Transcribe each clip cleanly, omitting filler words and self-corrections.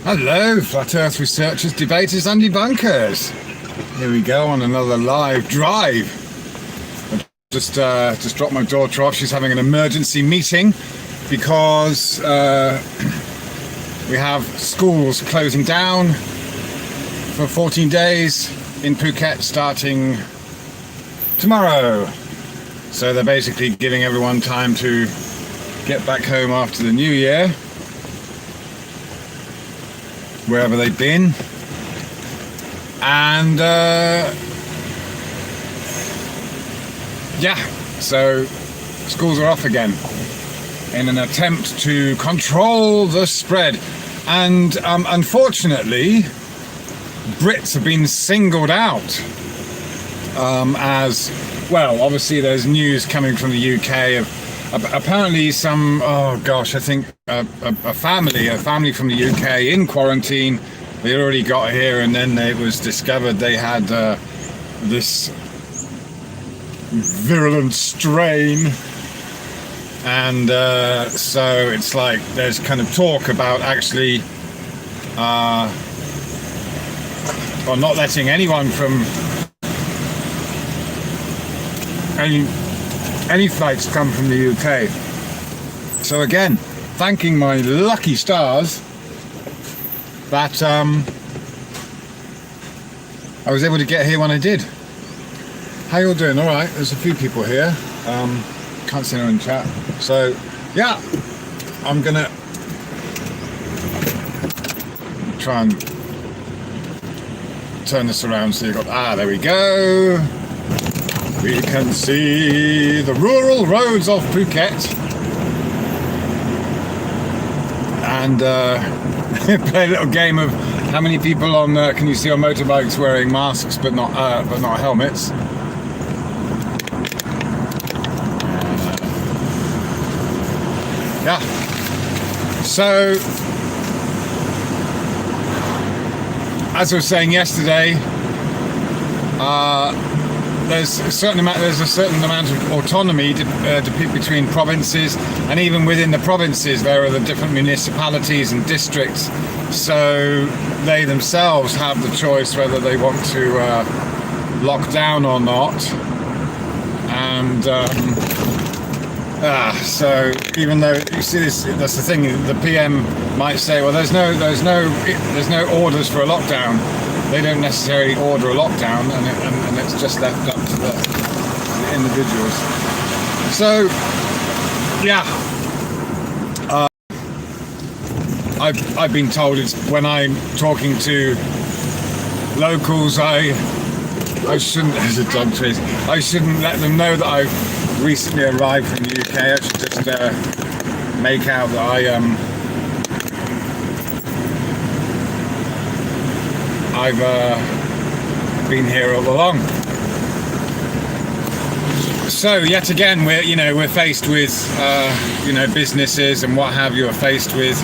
Hello, Flat Earth researchers, debaters and debunkers. Here we go on another live drive. I just dropped my daughter off. She's having an emergency meeting because we have schools closing down for 14 days in Phuket starting tomorrow. So they're basically giving everyone time to get back home after the new year, wherever they've been. And so schools are off again in an attempt to control the spread. And unfortunately, Brits have been singled out as well. Obviously, there's news coming from the UK of apparently some, I think a family from the UK in quarantine. They already got here, and then it was discovered they had this virulent strain. And so it's like there's kind of talk about actually not letting anyone from any flights come from the UK. So again, thanking my lucky stars that I was able to get here when I did. How you all doing? All right. There's a few people here. Can't see anyone in chat. So yeah, I'm gonna try and turn this around so you've got. There we go. We can see the rural roads of Phuket. And play a little game of how many people on can you see on motorbikes wearing masks but not helmets. So as I was saying yesterday, there's a certain amount of autonomy between provinces, and even within the provinces there are the different municipalities and districts, so they themselves have the choice whether they want to lock down or not. And so even though you see this, that's the thing, the PM might say, well, there's no orders for a lockdown. They don't necessarily order a lockdown, and it's just left up to the individuals. So, yeah, I've been told it's when I'm talking to locals, I shouldn't. There's a dog chase. I shouldn't let them know that I've recently arrived from the UK. I should just make out that I've been here all along. So yet again, we're faced with businesses and what have you are faced with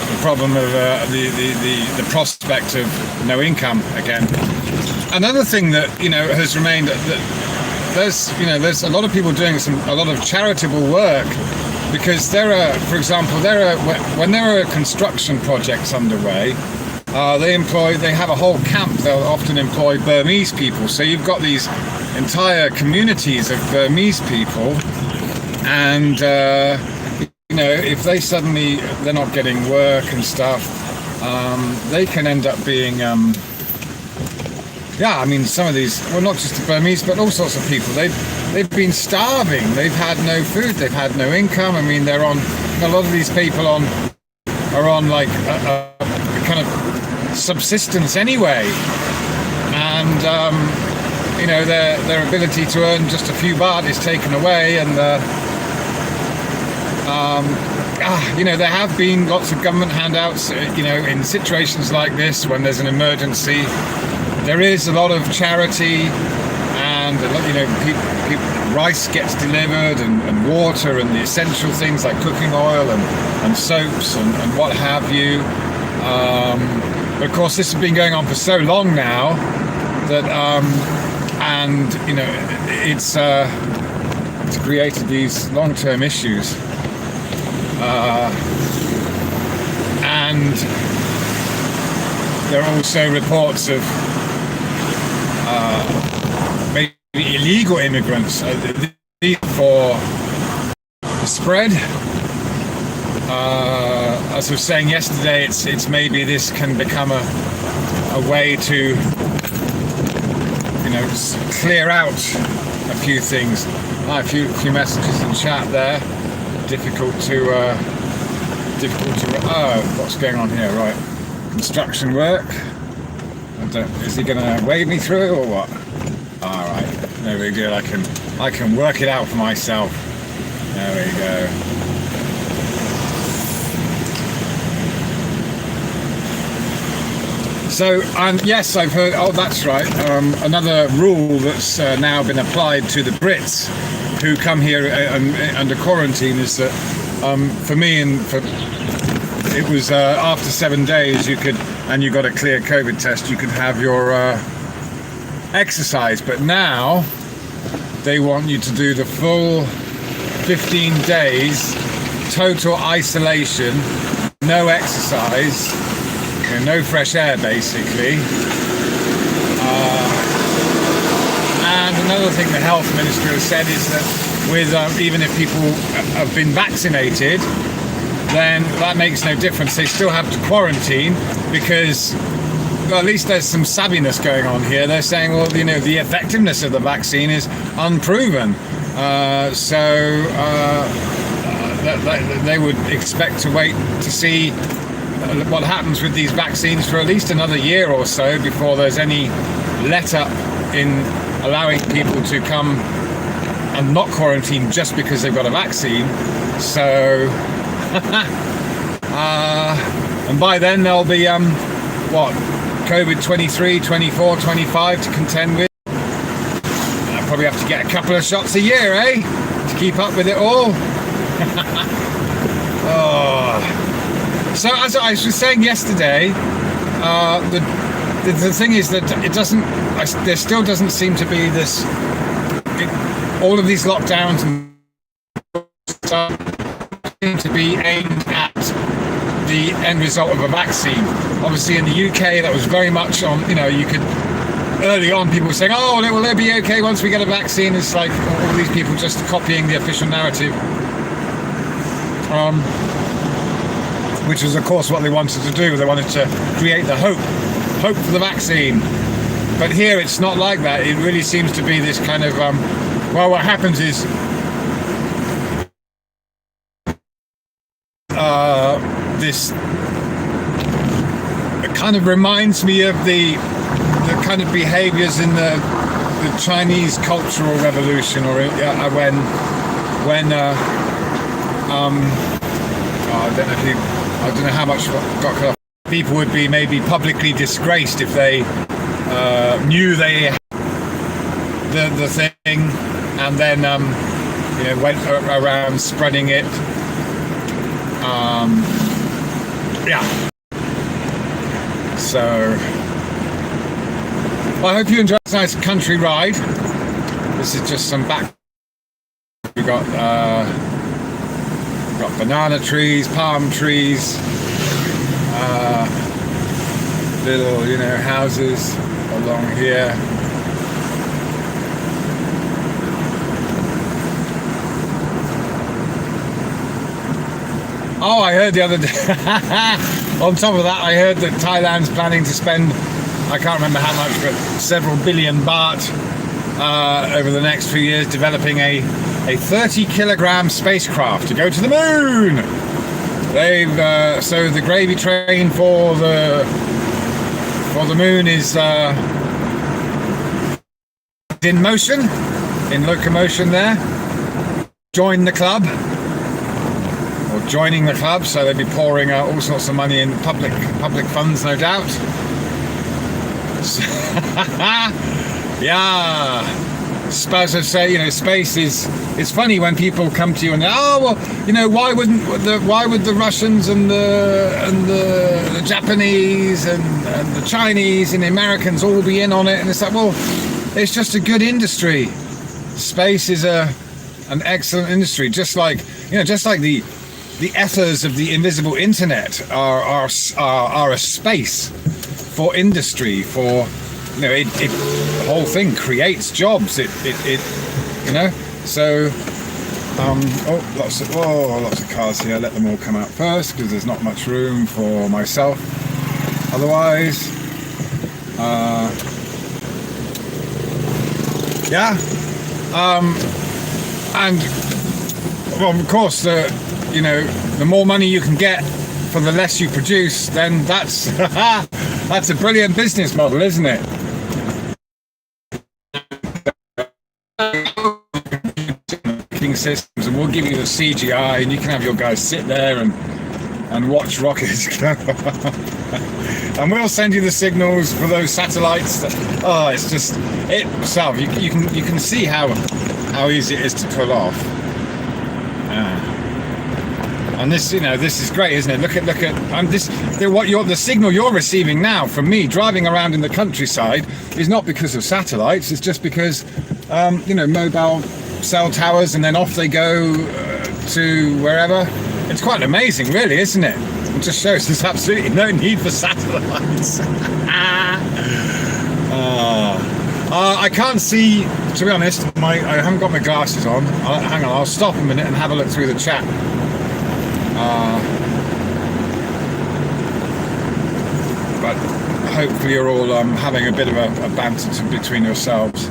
the problem of the prospect of no income again. Another thing that has remained, that there's a lot of people doing a lot of charitable work. Because for example, when there are construction projects underway, they have a whole camp. They'll often employ Burmese people. So you've got these entire communities of Burmese people, and if they're not getting work and stuff, they can end up being some of these, well, not just the Burmese, but all sorts of people. They've been starving. They've had no food. They've had no income. I mean, a lot of these people are on like a kind of subsistence anyway, and their ability to earn just a few baht is taken away, and there have been lots of government handouts. In situations like this, when there's an emergency, there is a lot of charity, and rice gets delivered, and water, and the essential things like cooking oil and soaps and what have you. But of course, this has been going on for so long now that it's created these long-term issues. and there are also reports of maybe illegal immigrants for the spread. As I was saying yesterday, it's maybe this can become a way to, you know, clear out a few things. A few messages in chat there. Difficult to oh, what's going on here? Right, construction work. Is he going to wave me through or what? All right, no big deal. I can work it out for myself. There we go. So, yes, I've heard, oh, that's right, another rule that's now been applied to the Brits who come here under quarantine is that, for me, it was after 7 days you got a clear COVID test, you could have your exercise, but now they want you to do the full 15 days, total isolation, no exercise, no fresh air, basically. And another thing the health minister has said is that with even if people have been vaccinated, then that makes no difference. They still have to quarantine because, well, at least there's some savviness going on here. They're saying, well, you know, the effectiveness of the vaccine is unproven. They would expect to wait to see what happens with these vaccines for at least another year or so before there's any let-up in allowing people to come and not quarantine just because they've got a vaccine. So, and by then there'll be, what, COVID 23, 24, 25 to contend with. I'll probably have to get a couple of shots a year, eh? To keep up with it all. Oh. So as I was saying yesterday, the thing is that there still doesn't seem to be this, all of these lockdowns seem to be aimed at the end result of a vaccine. Obviously in the UK that was very much on, you know, you could, early on people were saying, oh, well, it'll be okay once we get a vaccine. It's like all these people just copying the official narrative. Which was, of course, what they wanted to do. They wanted to create the hope for the vaccine. But here, it's not like that. It really seems to be this kind of, well, what happens is this it kind of reminds me of the kind of behaviors in the Chinese Cultural Revolution, or when I don't know how much got cut off. People would be maybe publicly disgraced if they knew they had the thing, and then you know, went around spreading it. Yeah. So, well, I hope you enjoyed this nice country ride. This is just some back. We got banana trees, palm trees, little, you know, houses along here. Oh, I heard the other day, on top of that, I heard that Thailand's planning to spend, I can't remember how much, but several billion baht over the next few years developing a 30-kilogram spacecraft to go to the moon. They've so the gravy train for the moon is in motion, in locomotion there. Join the club, or joining the club. So they'll be pouring all sorts of money in public funds, no doubt. So, yeah. As I say, you know, space is, it's funny when people come to you and, oh, well, you know, why would the Russians and the Japanese and the Chinese and the Americans all be in on it? And it's like, well, it's just a good industry. Space is an excellent industry, just like, you know, just like the the ethers of the invisible internet are a space for industry, for, you know, the whole thing creates jobs. It you know, so lots of cars here. Let them all come out first because there's not much room for myself otherwise. And well, of course, you know, the more money you can get for the less you produce, then that's that's a brilliant business model, isn't it? Systems, and we'll give you the CGI, and you can have your guys sit there and watch rockets go. And we'll send you the signals for those satellites. It's just itself. You can see how easy it is to pull off. And this, you know, this is great, isn't it? Look at the signal you're receiving now from me driving around in the countryside is not because of satellites. It's just because you know, mobile cell towers, and then off they go to wherever. It's quite amazing, really, isn't it? It just shows there's absolutely no need for satellites. I can't see, to be honest. I haven't got my glasses on. Hang on, I'll stop a minute and have a look through the chat. But hopefully you're all having a bit of a banter between yourselves.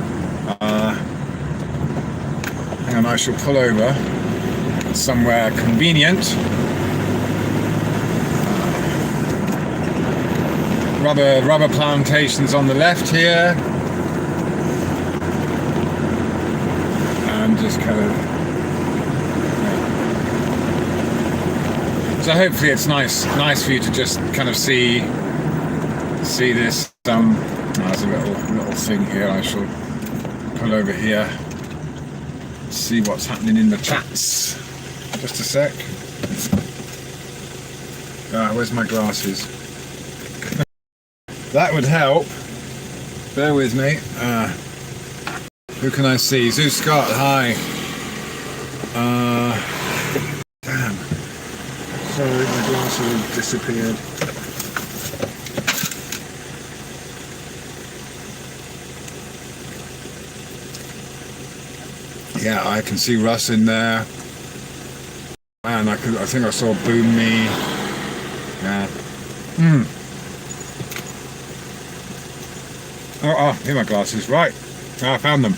And I shall pull over somewhere convenient. Rubber plantations on the left here, and just kind of. So hopefully it's nice for you to just kind of see this. There's a little thing here. I shall pull over here. See what's happening in the chats. Just a sec. Where's my glasses? That would help. Bear with me. Who can I see? Zeus Scott, hi. Damn. Sorry, my glasses have disappeared. Yeah, I can see Russ in there, and I think I saw Boom Me. Yeah. Here are my glasses. Right, I found them.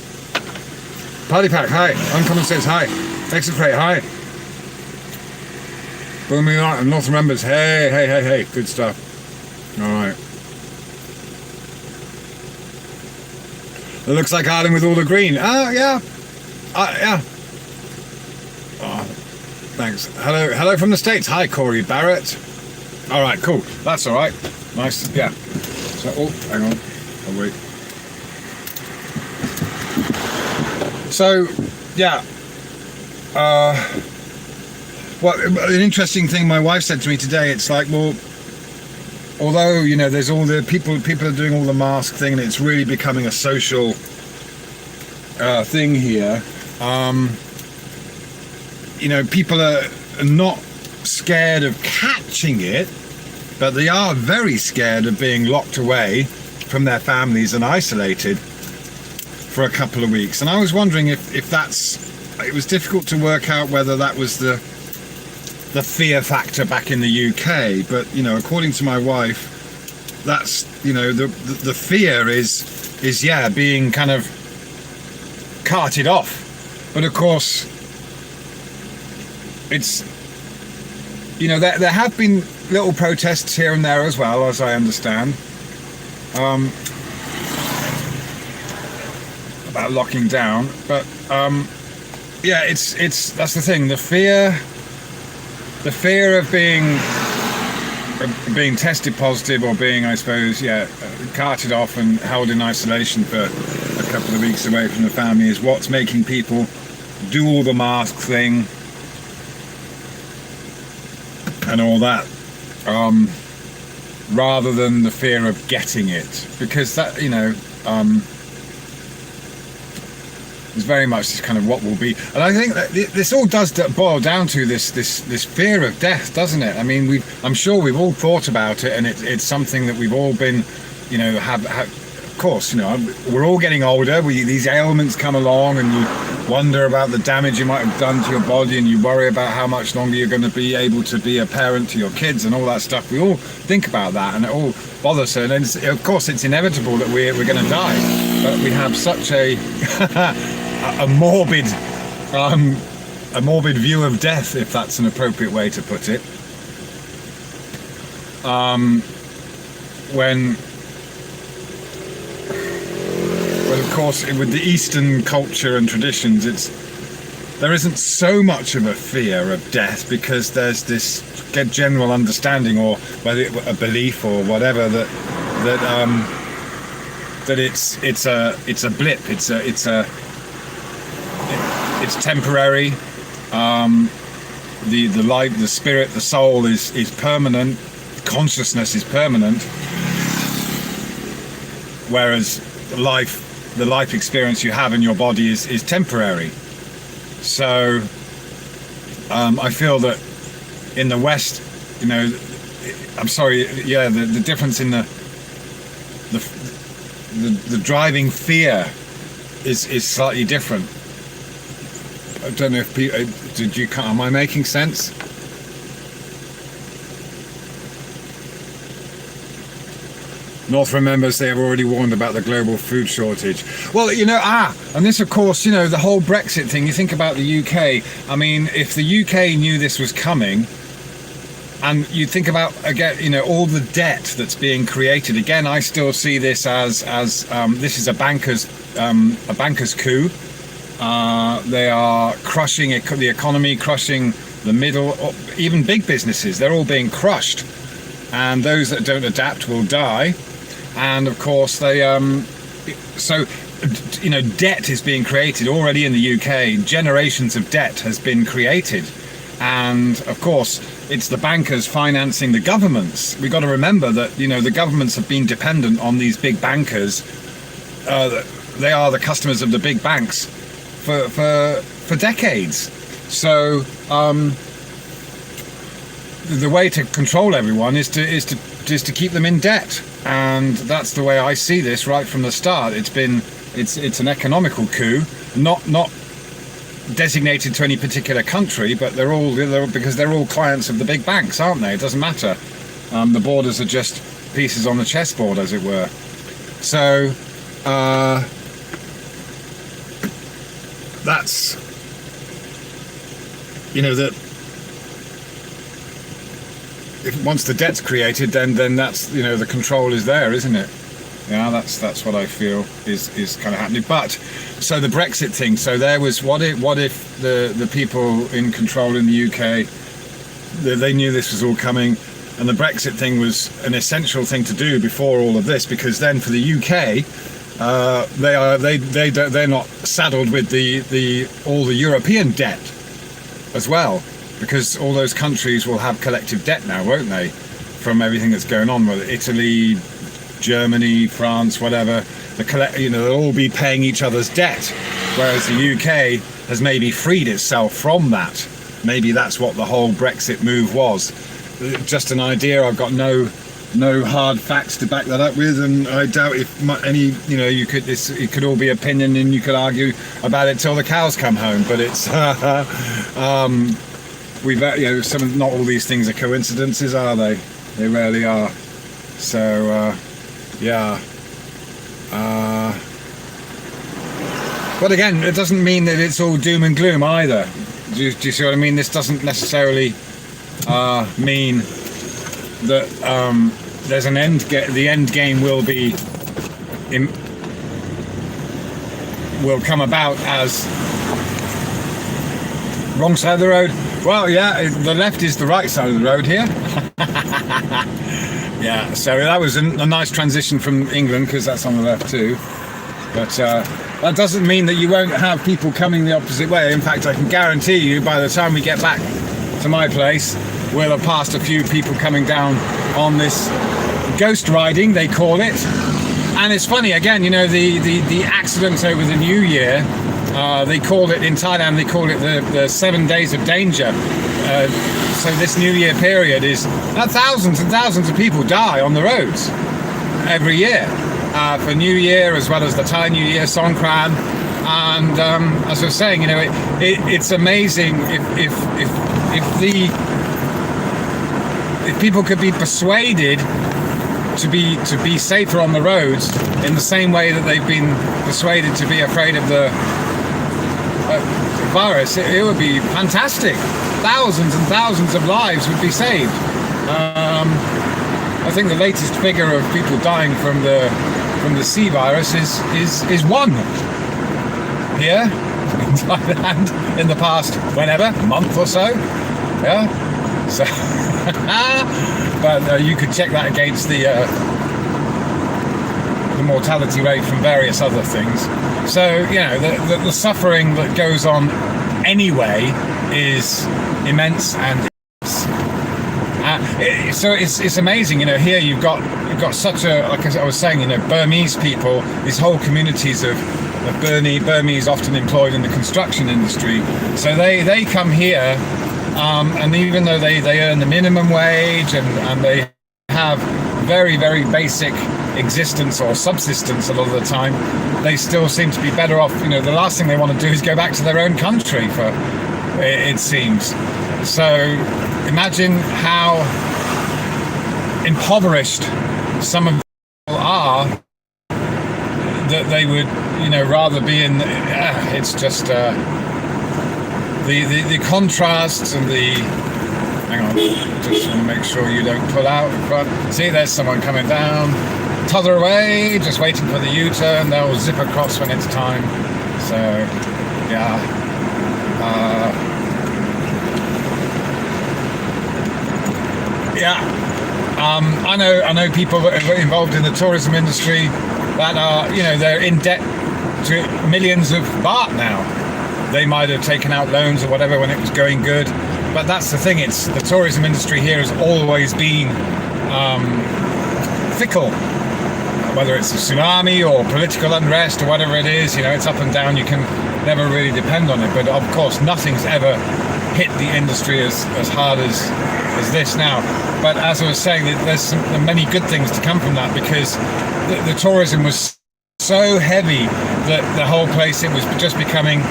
Party Pack, hi. Uncommon says hi. Exit Crate, hi. Boom Me North Members, hey. Good stuff. All right. It looks like Ireland with all the green. Yeah. Yeah. Oh, thanks. Hello from the States. Hi, Corey Barrett. All right, cool. That's all right. Nice. Yeah. So, hang on. I'll wait. So, yeah. Well, an interesting thing my wife said to me today. It's like, well, although, you know, there's all the people are doing all the mask thing, and it's really becoming a social thing here. You know, people are not scared of catching it, but they are very scared of being locked away from their families and isolated for a couple of weeks. And I was wondering if it was difficult to work out whether that was the fear factor back in the UK. But, you know, according to my wife, that's, you know, the fear is being kind of carted off. But of course, it's, you know, there have been little protests here and there as well, as I understand, about locking down. But yeah, it's that's the thing. The fear of being tested positive, or being, I suppose, carted off and held in isolation for a couple of weeks away from the family, is what's making people do all the mask thing and all that, rather than the fear of getting it. Because that, you know, is very much this kind of what will be. And I think that this all does boil down to this fear of death, doesn't it? I mean, I'm sure we've all thought about it, and it's something that we've all been, have of course, we're all getting older. These ailments come along, and you wonder about the damage you might have done to your body, and you worry about how much longer you're going to be able to be a parent to your kids and all that stuff. We all think about that, and it all bothers us. And of course, it's inevitable that we're going to die. But we have such a a morbid view of death, if that's an appropriate way to put it. When of course, with the Eastern culture and traditions, there isn't so much of a fear of death, because there's this general understanding, or whether a belief or whatever, that it's a blip. It's temporary. The life, the spirit, the soul is permanent. Consciousness is permanent. Whereas the life experience you have in your body is temporary. So I feel that in the West, the difference in the driving fear is slightly different. I don't know if am I making sense? North remembers they have already warned about the global food shortage. Well, and this, of course, the whole Brexit thing. You think about the UK. I mean, if the UK knew this was coming, and you think about, again, all the debt that's being created. Again, I still see this as this is a banker's coup. They are crushing the economy, crushing the middle, even big businesses. They're all being crushed, and those that don't adapt will die. And of course, debt is being created already in the UK. Generations of debt has been created, and of course, it's the bankers financing the governments. We've got to remember that the governments have been dependent on these big bankers. They are the customers of the big banks for decades. So the way to control everyone is to keep them in debt. And that's the way I see this right from the start. It's an economical coup, not designated to any particular country, but because they're all clients of the big banks, aren't they? It doesn't matter. The borders are just pieces on the chessboard, as it were. So that's that. If once the debt's created, then that's the control is there, isn't it? Yeah, that's what I feel is kind of happening. But so the Brexit thing. So there was what if the people in control in the UK, they knew this was all coming, and the Brexit thing was an essential thing to do before all of this, because then for the UK, they're not saddled with all the European debt as well. Because all those countries will have collective debt now, won't they? From everything that's going on, whether Italy, Germany, France, whatever, they'll all be paying each other's debt. Whereas the UK has maybe freed itself from that. Maybe that's what the whole Brexit move was. Just an idea. I've got no hard facts to back that up with, and I doubt if any, it could all be opinion, and you could argue about it till the cows come home. But it's. Not all these things are coincidences, are they? They rarely are. So, but again, it doesn't mean that it's all doom and gloom either. Do you see what I mean? This doesn't necessarily mean that there's an end. The end game will come about as wrong side of the road. Well, yeah, the left is the right side of the road here. Yeah, so that was a nice transition from England, because that's on the left too. But that doesn't mean that you won't have people coming the opposite way. In fact, I can guarantee you, by the time we get back to my place, we'll have passed a few people coming down on this ghost riding, they call it. And it's funny, again, the accidents over the New Year They call it in Thailand. They call it the 7 days of danger. So this New Year period is thousands and thousands of people die on the roads every year for New Year, as well as the Thai New Year, Songkran. And as I was saying, it's amazing if people could be persuaded to be safer on the roads in the same way that they've been persuaded to be afraid of the virus. It would be fantastic. Thousands and thousands of lives would be saved. I think the latest figure of people dying from the sea virus is one here in Thailand in the past month or so. Yeah. So, but you could check that against the mortality rate from various other things. So the suffering that goes on anyway is immense, and so it's amazing. Here you've got such a, like I was saying, Burmese people, these whole communities of Burmese often employed in the construction industry. So they come here, and even though they earn the minimum wage and they have very, very basic existence or subsistence a lot of the time, they still seem to be better off. The last thing they want to do is go back to their own country, it seems. So imagine how impoverished some of the people are, that they would rather be in it's just the contrasts and the hang on, just want to make sure you don't pull out in front. See, there's someone coming down, tether away, just waiting for the U-turn. They'll zip across when it's time. So yeah, I know people that are involved in the tourism industry that are, they're in debt to millions of baht now. They might have taken out loans or whatever when it was going good, but that's the thing. It's the tourism industry here has always been fickle. Whether it's a tsunami or political unrest or whatever it is, it's up and down. You can never really depend on it. But of course, nothing's ever hit the industry as hard as this now. But as I was saying, there's many good things to come from that, because the tourism was so heavy that the whole place, it was just becoming,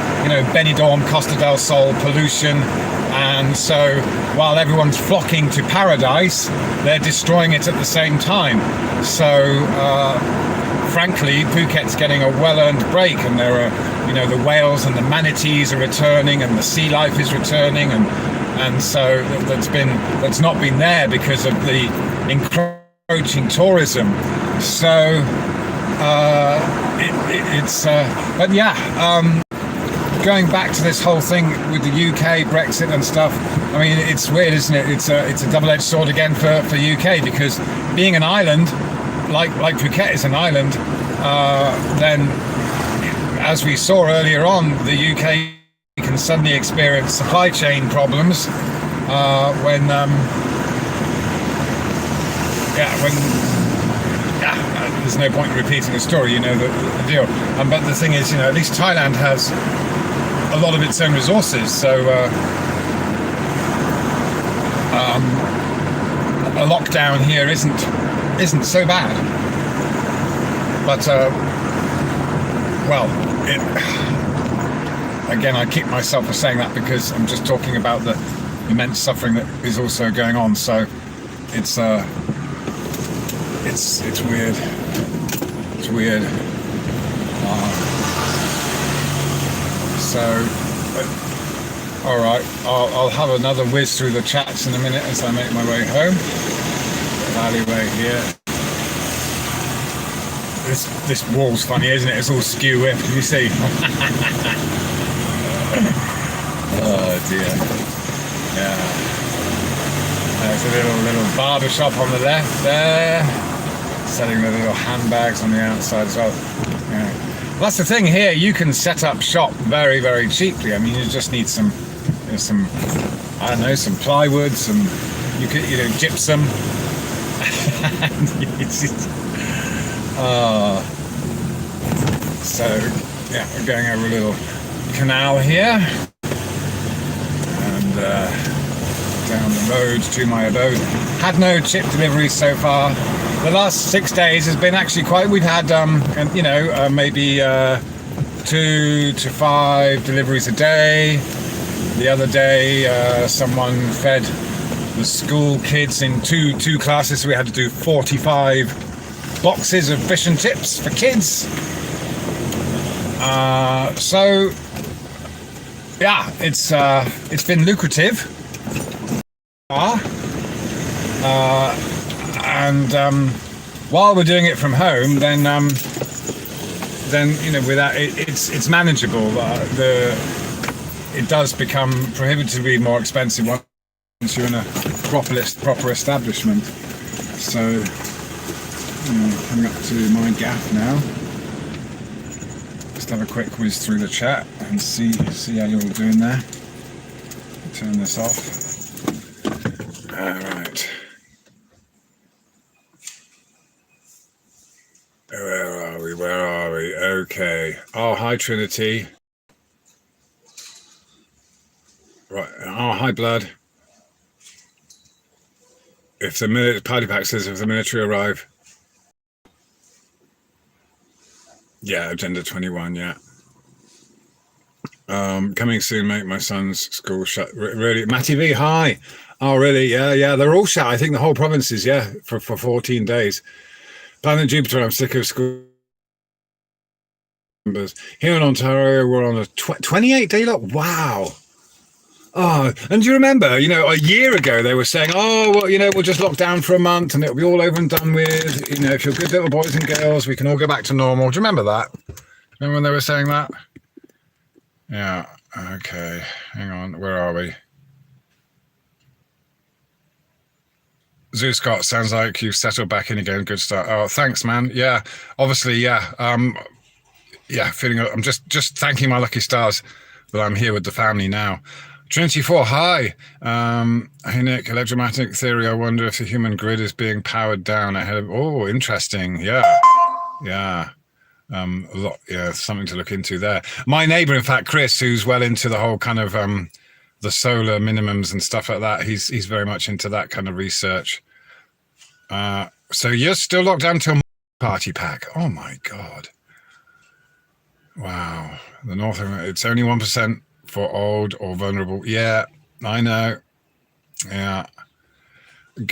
Benidorm, Costa del Sol, pollution. And so while everyone's flocking to paradise, they're destroying it at the same time. So frankly, Phuket's getting a well-earned break, and there are, the whales and the manatees are returning, and the sea life is returning, and so that's not been there because of the encroaching tourism. So but yeah. Going back to this whole thing with the UK, Brexit and stuff, I mean, it's weird, isn't it? It's a double-edged sword again for UK, because being an island, like Phuket is an island, then as we saw earlier on, the UK can suddenly experience supply chain problems when there's no point in repeating the story, the deal. But the thing is, at least Thailand has a lot of its own resources, so a lockdown here isn't so bad. But again, I kick myself for saying that, because I'm just talking about the immense suffering that is also going on. So it's weird. It's weird. So, all right, I'll have another whiz through the chats in a minute as I make my way home. Alleyway here. This wall's funny, isn't it? It's all skew whipped. Can you see? Oh dear. Yeah. There's a little barber shop on the left there, selling the little handbags on the outside as well. Yeah. Well, that's the thing here. You can set up shop very, very cheaply. I mean, you just need some I don't know, some plywood, some gypsum. So yeah, we're going over a little canal here, and down the road to my abode. Had no chip deliveries so far. The last 6 days has been actually quite. We've had maybe 2 to 5 deliveries a day. The other day, someone fed the school kids in two classes, so we had to do 45 boxes of fish and chips for kids. So yeah, it's been lucrative. And while we're doing it from home, then without it's manageable. It does become prohibitively more expensive once you're in a proper establishment. So coming up to my gaff now. Just have a quick whiz through the chat and see how you're all doing there. Turn this off. All right. Where are we? Okay. Oh, hi Trinity. Right. Oh, hi Blood. If the party pack says if the military arrive. Yeah, Agenda 21, yeah. Coming soon, mate. My son's school shut. Really? Matty V, hi. Oh, really? Yeah. They're all shut. I think the whole province is, for 14 days. Planet Jupiter, I'm sick of school numbers. Here in Ontario, we're on a 28-day lock. Wow. Oh, and do you remember, a year ago they were saying, oh, well, we'll just lock down for a month and it'll be all over and done with. If you're good little boys and girls, we can all go back to normal. Do you remember that? Remember when they were saying that? Yeah. Okay. Hang on. Where are we? Zoo Scott, sounds like you've settled back in again. Good start. Oh, thanks, man. Yeah. Obviously, yeah. Feeling. I'm just thanking my lucky stars that I'm here with the family now. Trinity 4, hi. Hey Nick, electromagnetic theory. I wonder if the human grid is being powered down ahead of. Oh, interesting. Yeah. A lot. Yeah, something to look into there. My neighbour, in fact, Chris, who's well into the whole kind of the solar minimums and stuff like that. He's very much into that kind of research. So you're still locked down till party pack. Oh my God. Wow. The North, it's only 1%. For old or vulnerable. Yeah, I know. Yeah.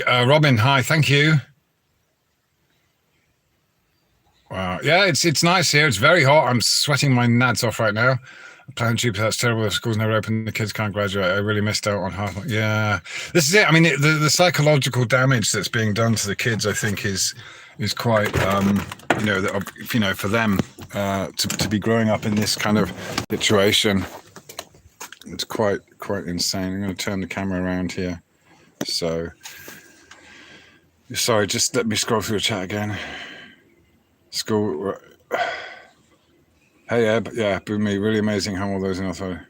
Robin, hi, thank you. Wow. Yeah, it's nice here. It's very hot. I'm sweating my nads off right now. Planet Jupiter, that's terrible. The school's never open. The kids can't graduate. I really missed out on half. Yeah. This is it. I mean, the psychological damage that's being done to the kids, I think, is quite, for them to be growing up in this kind of situation. It's quite insane. I'm going to turn the camera around here. So, sorry, just let me scroll through the chat again. School. Hey, Eb. Yeah, Boomy. Really amazing how all those in authority.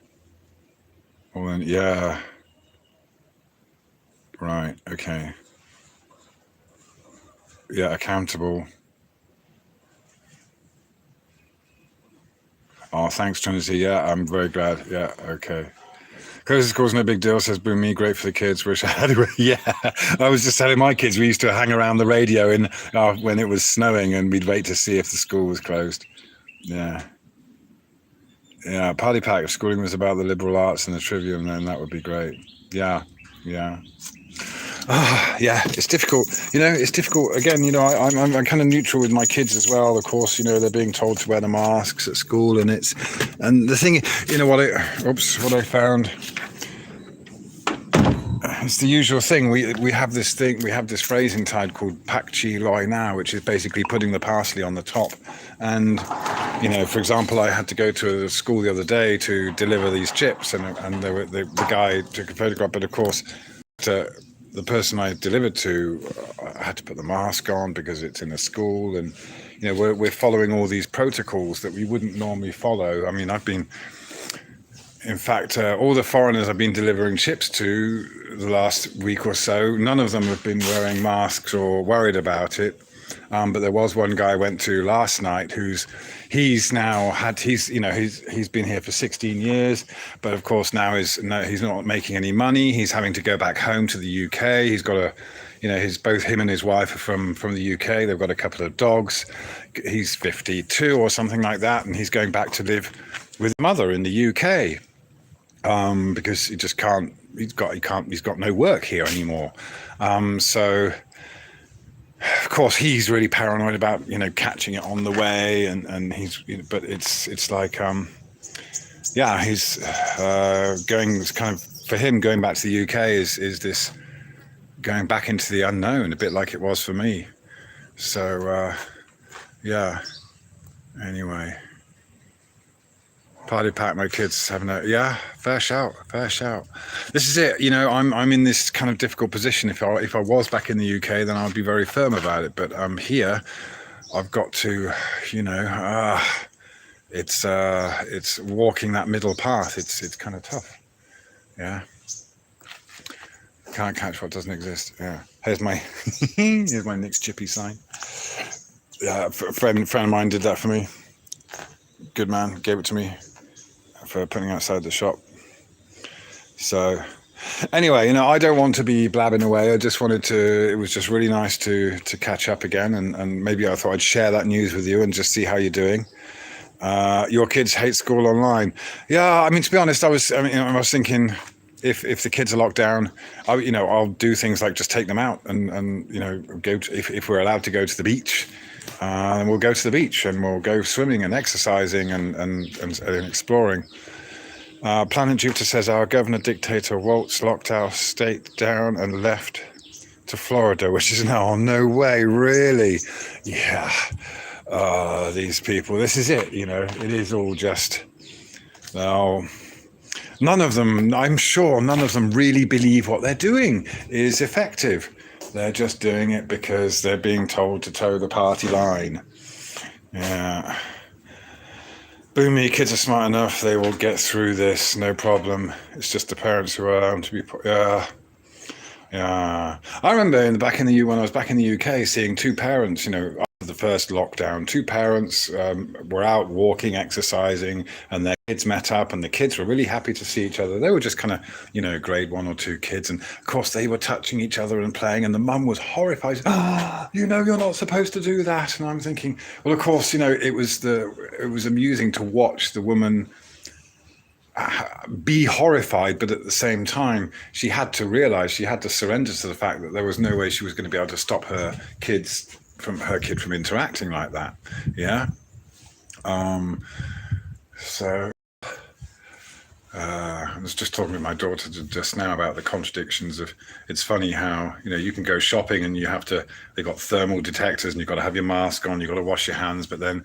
Well then, yeah. Right. Okay. Yeah, accountable. Oh, thanks, Trinity. Yeah, I'm very glad. Yeah, okay. Because of course, no big deal, says Boomy. Great for the kids. Wish I had it. Yeah, I was just telling my kids we used to hang around the radio when it was snowing and we'd wait to see if the school was closed. Yeah. Yeah, party pack. If schooling was about the liberal arts and the trivium, then that would be great. Yeah. Yeah, it's difficult. It's difficult. Again, I'm kind of neutral with my kids as well. Of course, they're being told to wear the masks at school, and the thing, what I found. It's the usual thing. We have this phrasing tide called pak chi loi now, which is basically putting the parsley on the top. And for example, I had to go to a school the other day to deliver these chips, and the guy took a photograph, but of course, the person I delivered to, I had to put the mask on because it's in a school, and we're following all these protocols that we wouldn't normally follow. I mean, in fact, all the foreigners I've been delivering chips to the last week or so, none of them have been wearing masks or worried about it. But there was one guy I went to last night he's been here for 16 years, but of course now he's not making any money. He's having to go back home to the UK. He's got both him and his wife are from the UK. They've got a couple of dogs. He's 52 or something like that, and he's going back to live with his mother in the UK because he just can't. He's got no work here anymore. So of course he's really paranoid about catching it on the way, and but it's like he's going. It's kind of, for him, going back to the UK is this going back into the unknown, a bit like it was for me. So anyway, party pack, my kids having fair shout. This is it. I'm in this kind of difficult position. If I was back in the UK, then I'd be very firm about it, but I'm here. I've got to, it's walking that middle path. It's kind of tough. Yeah. Can't catch what doesn't exist. Yeah. Here's my Nick's Chippy sign. Yeah, a friend of mine did that for me. Good man, gave it to me for putting outside the shop. So anyway, I don't want to be blabbing away. I just wanted to, it was just really nice to catch up again, and maybe I thought I'd share that news with you and just see how you're doing. Your kids hate school online. Yeah, I mean, to be honest, I was thinking, if the kids are locked down, I'll do things like just take them out and go to, if we're allowed to go to the beach, then we'll go to the beach and we'll go swimming and exercising and exploring. Planet Jupiter says our governor dictator Waltz locked our state down and left to Florida, which is now, no way, really? Yeah. These people, this is it, it is all just, none of them, I'm sure none of them really believe what they're doing is effective. They're just doing it because they're being told to toe the party line. Yeah. Boomy, kids are smart enough. They will get through this, no problem. It's just the parents who are allowed to be... Yeah. I remember when I was back in the UK, seeing two parents, after the first lockdown, two parents were out walking, exercising, and their kids met up, and the kids were really happy to see each other. They were just kind of, grade 1 or 2 kids, and of course they were touching each other and playing, and the mum was horrified. You're not supposed to do that. And I'm thinking, well, of course, it was amusing to watch the woman be horrified, but at the same time she had to realize, she had to surrender to the fact that there was no way she was going to be able to stop her kid from interacting like that. So I was just talking with my daughter just now about the contradictions of, it's funny how you can go shopping and they've got thermal detectors and you've got to have your mask on, you've got to wash your hands, but then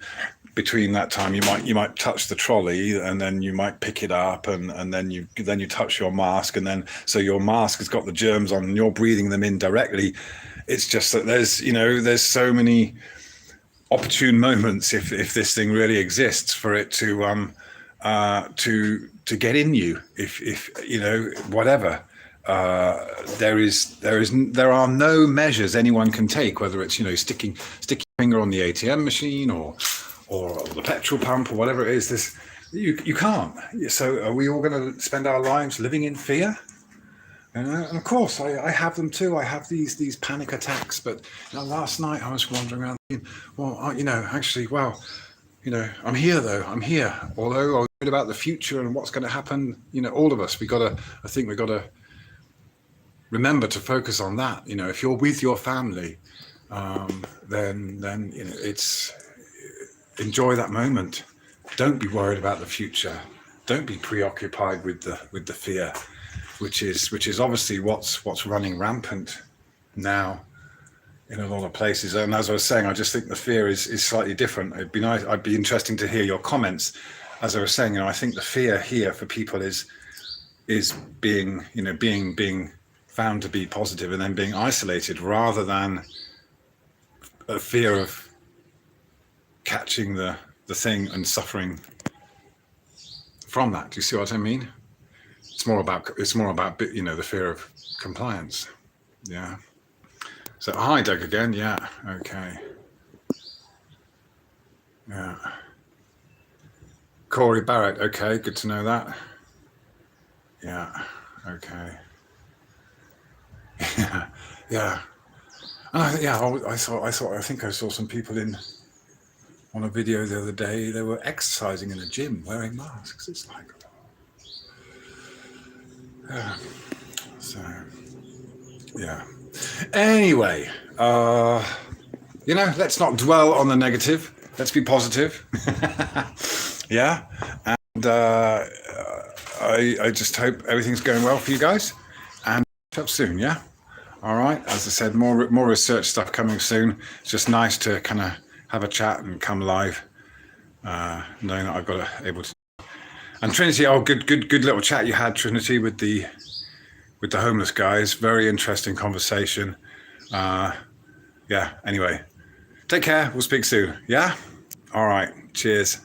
between that time you might touch the trolley, and then you might pick it up, and then you touch your mask, and then so your mask has got the germs on and you're breathing them in directly. It's just that there's so many opportune moments, if this thing really exists, for it to get in you, if whatever. There are no measures anyone can take, whether it's sticking your finger on the ATM machine or the petrol pump or whatever it is. You can't. So are we all going to spend our lives living in fear? And of course I have them too. I have these panic attacks, but last night I was wandering around thinking, well, I'm here though. I'm here. Although I was worried about the future and what's going to happen, all of us, I think we got to remember to focus on that. If you're with your family, then it's, enjoy that moment. Don't be worried about the future. Don't be preoccupied with the fear, which is obviously what's running rampant now in a lot of places. And as I was saying, I just think the fear is slightly different. I'd be interesting to hear your comments. As I was saying, I think the fear here for people is being found to be positive and then being isolated, rather than a fear of catching the thing and suffering from that. Do you see what I mean? It's more about the fear of compliance. Yeah. So hi, Doug again. Yeah. Okay. Yeah. Corey Barrett. Okay, good to know that. Yeah. Okay. Yeah. Yeah. I think I saw some people on a video the other day. They were exercising in a gym wearing masks. It's like, yeah. So, yeah. Anyway, let's not dwell on the negative. Let's be positive. Yeah. And I just hope everything's going well for you guys. And catch up soon. Yeah. All right. As I said, more research stuff coming soon. It's just nice to kind of have a chat and come live, knowing that I've got able to. And Trinity, good little chat you had, Trinity, with the homeless guys. Very interesting conversation. Yeah. Anyway, take care. We'll speak soon. Yeah. All right. Cheers.